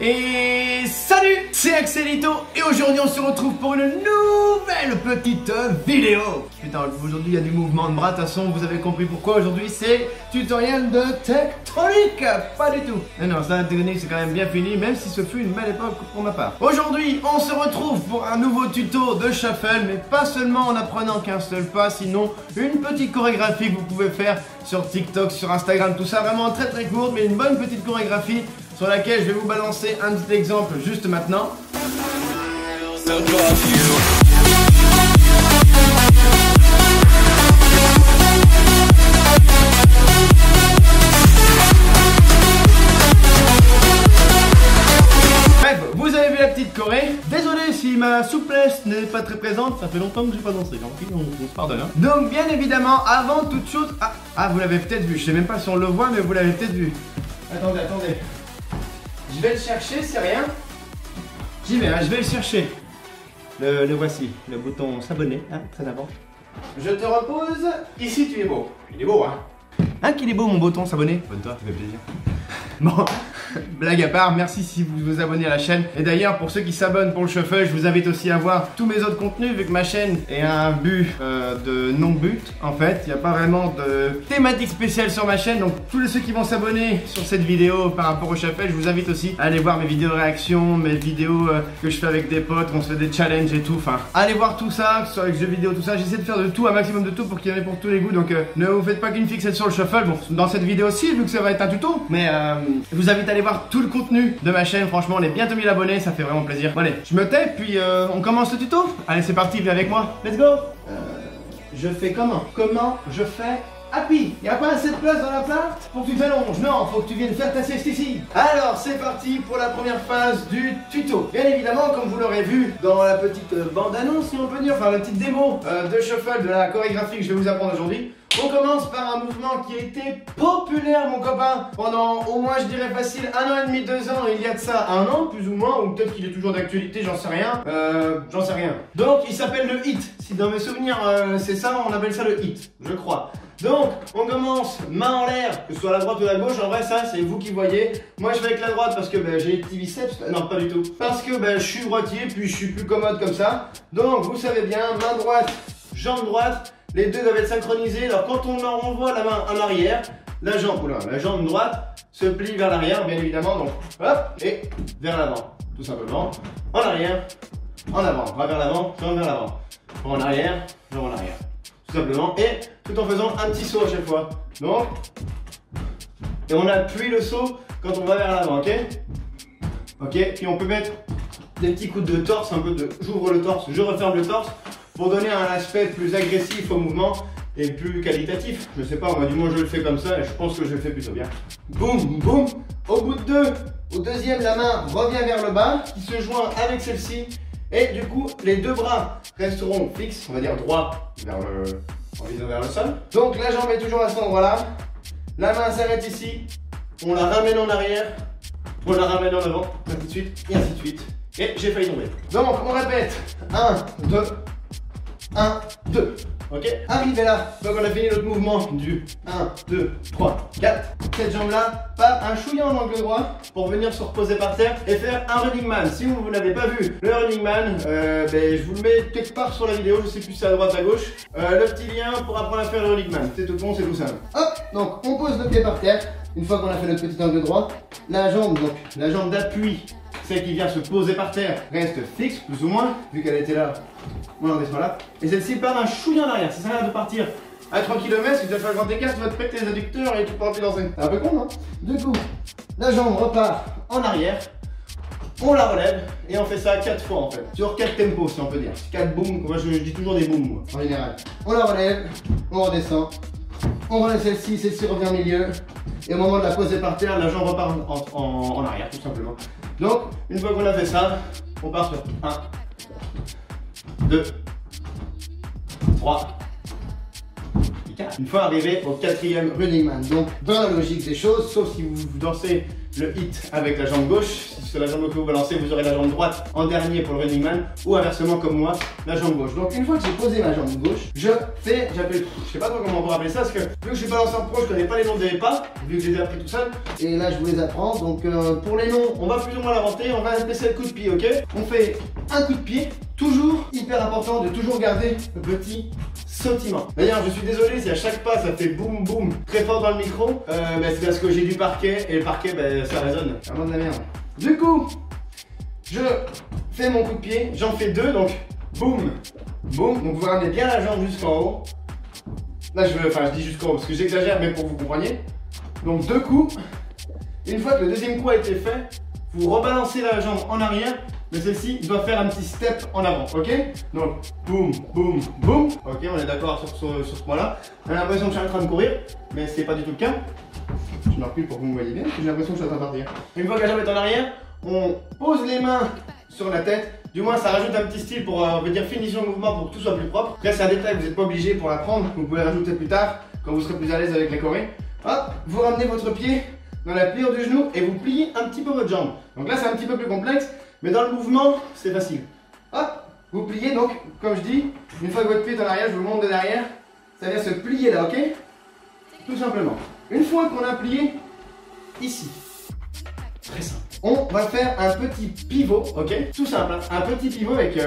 Et salut, c'est Axelito et aujourd'hui on se retrouve pour une nouvelle petite vidéo. Putain, aujourd'hui il y a du mouvement de bras, de toute façon vous avez compris pourquoi. Aujourd'hui c'est tutoriel de tectonique. Pas du tout. Non, ça la tectonique c'est quand même bien fini, même si ce fut une belle époque pour ma part. Aujourd'hui on se retrouve pour un nouveau tuto de shuffle, mais pas seulement en apprenant qu'un seul pas, sinon une petite chorégraphie que vous pouvez faire sur TikTok, sur Instagram, tout ça, vraiment très courte, mais une bonne petite chorégraphie sur laquelle je vais vous balancer un petit exemple juste maintenant. Bref, vous avez vu la petite choré. Désolé si ma souplesse n'est pas très présente, ça fait longtemps que j'ai pas dansé, on se pardonne. Hein. Donc bien évidemment, avant toute chose... Ah, vous l'avez peut-être vu, je sais même pas si on le voit, mais vous l'avez peut-être vu. Attendez. Je vais le chercher, c'est rien. J'y vais, hein, je vais le chercher. Le voici, le bouton s'abonner, hein, très avant. Je te repose. Ici, tu es beau. Il est beau, hein. Hein, qu'il est beau mon bouton s'abonner. Abonne-toi, ça fait plaisir. Bon, blague à part, merci si vous vous abonnez à la chaîne. Et d'ailleurs, pour ceux qui s'abonnent pour le shuffle, je vous invite aussi à voir tous mes autres contenus, vu que ma chaîne est un but de non-but. En fait, il n'y a pas vraiment de thématique spéciale sur ma chaîne. Donc, tous ceux qui vont s'abonner sur cette vidéo par rapport au shuffle, je vous invite aussi à aller voir mes vidéos de réaction, mes vidéos que je fais avec des potes, on se fait des challenges et tout. Enfin, allez voir tout ça, que ce soit avec jeux vidéo, tout ça. J'essaie de faire de tout, un maximum de tout pour qu'il y en ait pour tous les goûts. Donc, ne vous faites pas qu'une fixette sur le shuffle. Bon, dans cette vidéo aussi, vu que ça va être un tuto, mais je vous invite à aller voir tout le contenu de ma chaîne. Franchement, on est bientôt 1000 abonnés, ça fait vraiment plaisir. Bon, allez, je me tais, puis on commence le tuto. Allez, c'est parti, viens avec moi. Let's go. Je fais comment? Comment je fais happy? Y'a pas assez de place dans l'appart pour que tu t'allonges? Non, faut que tu viennes faire ta sieste ici. Alors, c'est parti pour la première phase du tuto. Bien évidemment, comme vous l'aurez vu dans la petite bande-annonce, si on peut dire, enfin la petite démo de shuffle, de la chorégraphie que je vais vous apprendre aujourd'hui. On commence par un mouvement qui a été populaire, mon copain, pendant au moins, je dirais facile, 1 an et demi, 2 ans. Il y a de ça 1 an, plus ou moins, ou peut-être qu'il est toujours d'actualité, j'en sais rien. Donc, il s'appelle le hit. Si dans mes souvenirs, c'est ça, on appelle ça le hit, je crois. Donc, on commence main en l'air, que ce soit la droite ou la gauche. En vrai, ça, c'est vous qui voyez. Moi, je fais avec la droite parce que j'ai les petits biceps. Non, pas du tout. Parce que je suis droitier, puis je suis plus commode comme ça. Donc, vous savez bien, main droite, jambe droite. Les deux doivent être synchronisés. Alors quand on renvoie la main en arrière, la jambe droite se plie vers l'arrière, bien évidemment. Donc hop, et vers l'avant, tout simplement. En arrière, en avant, bras vers l'avant, jambe vers l'avant. En arrière, jambe en arrière. Tout simplement. Et tout en faisant un petit saut à chaque fois. Donc, et on appuie le saut quand on va vers l'avant, ok? Ok, puis on peut mettre des petits coups de torse, un peu de j'ouvre le torse, je referme le torse. Pour donner un aspect plus agressif au mouvement et plus qualitatif. Je sais pas, moi du moins je le fais comme ça et je pense que je le fais plutôt bien. Boum, boum. Au bout de 2, au deuxième, la main revient vers le bas, qui se joint avec celle-ci. Et du coup, les deux bras resteront fixes, on va dire droit en visant vers le sol. Donc la jambe est toujours à cet endroit-là. La main s'arrête ici. On la ramène en arrière. On la ramène en avant, ainsi de suite, et ainsi de suite. Et j'ai failli tomber. Donc on répète. 1, 2. 1, 2, ok. Arrivé là, donc on a fini notre mouvement du 1, 2, 3, 4. Cette jambe là, pas un chouïa en angle droit pour venir se reposer par terre et faire un running man. Si vous n'avez pas vu le running man, je vous le mets quelque part sur la vidéo, je sais plus si c'est à droite ou à gauche. Le petit lien pour apprendre à faire le running man, c'est tout bon, c'est tout simple. Hop, donc on pose le pied par terre. Une fois qu'on a fait notre petit angle droit, la jambe d'appui, celle qui vient se poser par terre, reste fixe, plus ou moins, vu qu'elle était là. On descend là. Et celle-ci part un chouïa en arrière. Ça sert à rien de partir à 3 km, si tu vas faire un grand écart, tu vas te péter les adducteurs et tu pourras plus danser. C'est un peu con, non? Du coup, la jambe repart en arrière, on la relève et on fait ça 4 fois en fait. Sur 4 tempos, si on peut dire. 4 booms, moi je dis toujours des booms, moi, en général. On la relève, on redescend, on relève celle-ci revient au milieu. Et au moment de la poser par terre, la jambe repart en arrière, tout simplement. Donc, une fois qu'on a fait ça, on part sur 1, 2, 3, 4. Une fois arrivé au 4e running man. Donc, dans la logique des choses, sauf si vous dansez le hit avec la jambe gauche. Si c'est la jambe que vous balancez, vous aurez la jambe droite en dernier pour le Running Man, ou inversement comme moi, la jambe gauche. Donc une fois que j'ai posé ma jambe gauche, je sais pas trop comment on peut rappeler ça, parce que vu que je suis balancé en pro, je connais pas les noms des pas, vu que j'ai appris tout seul. Et là je vous les apprends. Donc pour les noms, on va plus ou moins l'inventer, on va laisser le coup de pied, ok? On fait un coup de pied, toujours hyper important de toujours garder le petit sautillement. D'ailleurs, je suis désolé si à chaque pas ça fait boum boum très fort dans le micro, c'est parce que j'ai du parquet et le parquet ça résonne. Vraiment de la merde. Du coup, je fais mon coup de pied, j'en fais deux, donc boum, boum. Donc vous ramenez bien la jambe jusqu'en haut. Là je dis jusqu'en haut parce que j'exagère, mais pour que vous compreniez. Donc deux coups. Une fois que le deuxième coup a été fait, vous rebalancez la jambe en arrière. Mais celle-ci doit faire un petit step en avant, ok? Donc, boum, boum, boum. Ok, on est d'accord sur ce point-là. On a l'impression que je suis en train de courir, mais ce n'est pas du tout le cas. Je me recule pour que vous me voyez bien, parce que j'ai l'impression que je suis en train de partir. Une fois que la jambe est en arrière, on pose les mains sur la tête. Du moins, ça rajoute un petit style pour, on va dire, finition de mouvement pour que tout soit plus propre. Là, c'est un détail, vous n'êtes pas obligé pour l'apprendre. Vous pouvez rajouter plus tard, quand vous serez plus à l'aise avec les chorés. Hop, vous ramenez votre pied dans la pliure du genou et vous pliez un petit peu votre jambe. Donc là, c'est un petit peu plus complexe. Mais dans le mouvement, c'est facile. Hop, vous pliez donc, comme je dis, une fois que votre pied est en arrière, je vous montre de derrière, ça vient se plier là, ok? Tout simplement. Une fois qu'on a plié, ici, très simple, on va faire un petit pivot, ok? Tout simple, hein? Un petit pivot avec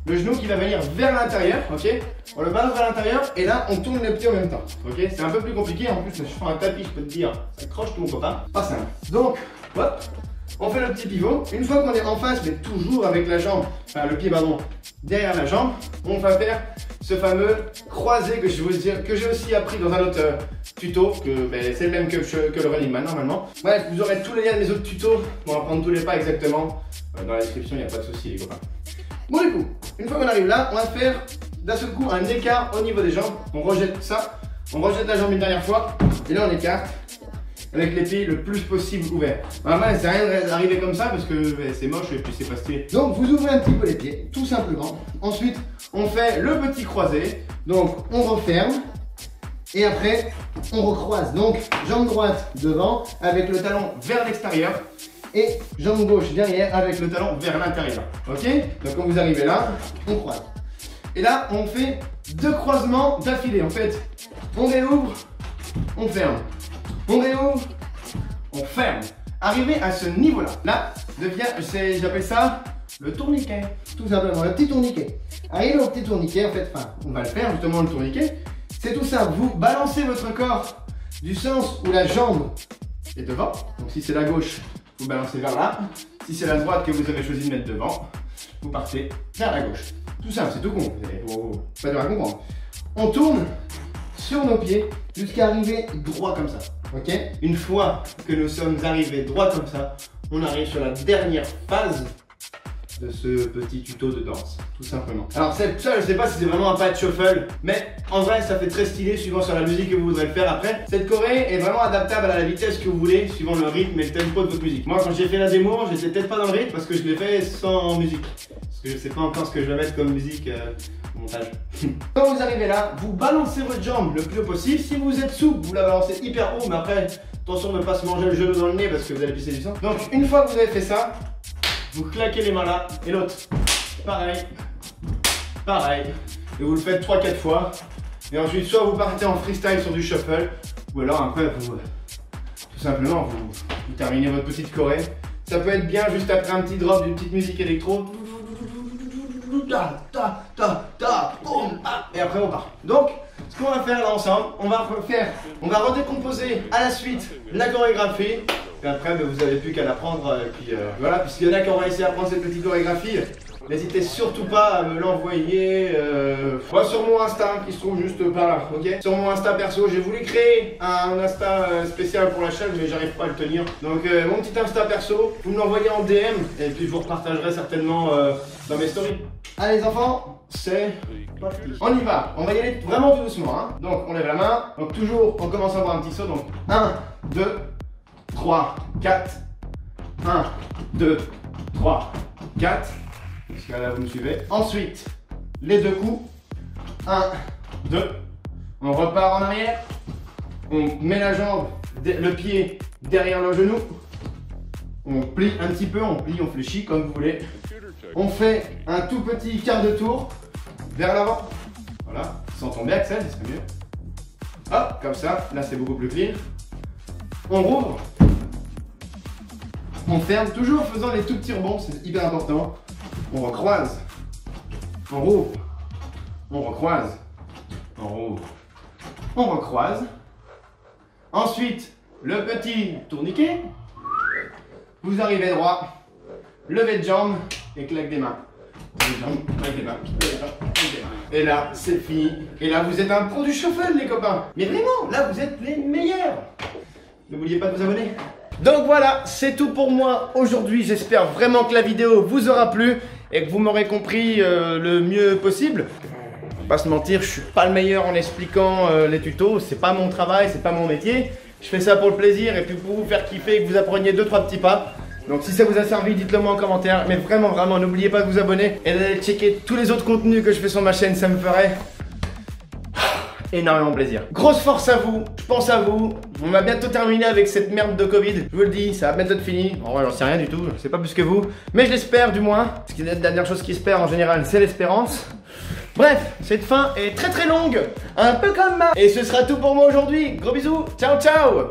le genou qui va venir vers l'intérieur, ok? On le balance vers l'intérieur et là, on tourne les pieds en même temps, ok? C'est un peu plus compliqué, en plus, je fais un tapis, je peux te dire, ça croche tout mon copain. Pas simple. Donc, hop. On fait le petit pivot. Une fois qu'on est en face, mais toujours avec la jambe, enfin le pied pardon, derrière la jambe, on va faire ce fameux croisé que j'ai aussi appris dans un autre tuto, c'est le même que le Running Man normalement. Bref, vous aurez tous les liens de mes autres tutos pour apprendre tous les pas exactement. Dans la description, il n'y a pas de souci les copains. Bon du coup, une fois qu'on arrive là, on va faire d'un seul coup un écart au niveau des jambes. On rejette ça, on rejette la jambe une dernière fois, et là on écarte. Avec les pieds le plus possible ouverts. Vraiment, c'est rien d'arriver comme ça parce que c'est moche et puis c'est pas stylé. Donc vous ouvrez un petit peu les pieds, tout simplement. Ensuite, on fait le petit croisé. Donc on referme et après on recroise. Donc jambe droite devant avec le talon vers l'extérieur et jambe gauche derrière avec le talon vers l'intérieur. Ok? Donc quand vous arrivez là, on croise. Et là, on fait deux croisements d'affilée. En fait, on réouvre, on ferme. On réouvre, on ferme. Arrivé à ce niveau-là, là, j'appelle ça le tourniquet. Tout simplement, le petit tourniquet. Arrivé au petit tourniquet, en fait, on va le faire justement le tourniquet. C'est tout simple, vous balancez votre corps du sens où la jambe est devant. Donc si c'est la gauche, vous balancez vers là. Si c'est la droite que vous avez choisi de mettre devant, vous partez vers la gauche. Tout simple, c'est tout con. Pas dur à comprendre. On tourne sur nos pieds jusqu'à arriver droit comme ça. Ok? Une fois que nous sommes arrivés droit comme ça, on arrive sur la dernière phase de ce petit tuto de danse, tout simplement. Alors ça, je sais pas si c'est vraiment un pas de shuffle, mais en vrai ça fait très stylé suivant sur la musique que vous voudrez le faire après. Cette choré est vraiment adaptable à la vitesse que vous voulez, suivant le rythme et le tempo de votre musique. Moi quand j'ai fait la démo, j'étais peut-être pas dans le rythme parce que je l'ai fait sans musique. Parce que je sais pas encore ce que je vais mettre comme musique au montage. Quand vous arrivez là, vous balancez votre jambe le plus haut possible. Si vous êtes souple, vous la balancez hyper haut, mais après, attention de ne pas se manger le genou dans le nez parce que vous allez pisser du sang. Donc une fois que vous avez fait ça, vous claquez les mains là, et l'autre, pareil, et vous le faites 3-4 fois, et ensuite soit vous partez en freestyle sur du shuffle, ou alors après vous, tout simplement, vous terminez votre petite choré. Ça peut être bien juste après un petit drop d'une petite musique électro, et après on part. Donc, ce qu'on va faire là ensemble, on va redécomposer à la suite la chorégraphie. Et après, vous n'avez plus qu'à l'apprendre. Et puis voilà, puisqu'il y en a qui ont réussi à apprendre cette petite chorégraphie, n'hésitez surtout pas à me l'envoyer sur mon Insta qui se trouve juste par là, ok? Sur mon Insta perso, j'ai voulu créer un Insta spécial pour la chaîne, mais j'arrive pas à le tenir. Donc mon petit Insta perso, vous me l'envoyez en DM et puis je vous repartagerai certainement dans mes stories. Allez les enfants, c'est parti. On y va, on va y aller vraiment tout doucement, hein. Donc on lève la main, donc toujours en commençant par un petit saut, donc 1, 2, 3, 4, 1, 2, 3, 4. Jusqu'à là, vous me suivez. Ensuite, les deux coups. 1, 2. On repart en arrière. On met la jambe, le pied derrière le genou. On plie un petit peu, on plie, on fléchit comme vous voulez. On fait un tout petit quart de tour vers l'avant. Voilà, sans tomber Axel, c'est mieux. Hop, comme ça, là c'est beaucoup plus clean. On rouvre. On ferme, toujours en faisant les tout petits rebonds, c'est hyper important. On recroise. On rouvre. On recroise. On rouvre. On recroise. Ensuite, le petit tourniquet. Vous arrivez droit. Levée de jambe et claque des mains. Levée de jambe, claque des mains. Et là, c'est fini. Et là, vous êtes un pro du shuffle, les copains. Mais vraiment, là, vous êtes les meilleurs. N'oubliez pas de vous abonner. Donc voilà, c'est tout pour moi aujourd'hui. J'espère vraiment que la vidéo vous aura plu et que vous m'aurez compris le mieux possible. Faut pas se mentir, je suis pas le meilleur en expliquant les tutos. C'est pas mon travail, c'est pas mon métier. Je fais ça pour le plaisir et puis pour vous faire kiffer et que vous appreniez 2-3 petits pas. Donc si ça vous a servi, dites-le moi en commentaire. Mais vraiment, n'oubliez pas de vous abonner et d'aller checker tous les autres contenus que je fais sur ma chaîne. Ça me ferait énormément plaisir. Grosse force à vous, je pense à vous. On va bientôt terminer avec cette merde de Covid. Je vous le dis, ça va bientôt être fini. En vrai, j'en sais rien du tout, je sais pas plus que vous. Mais je l'espère du moins. Parce que la dernière chose qui se perd en général, c'est l'espérance. Bref, cette fin est très longue, un peu comme ma. Et ce sera tout pour moi aujourd'hui. Gros bisous, ciao ciao.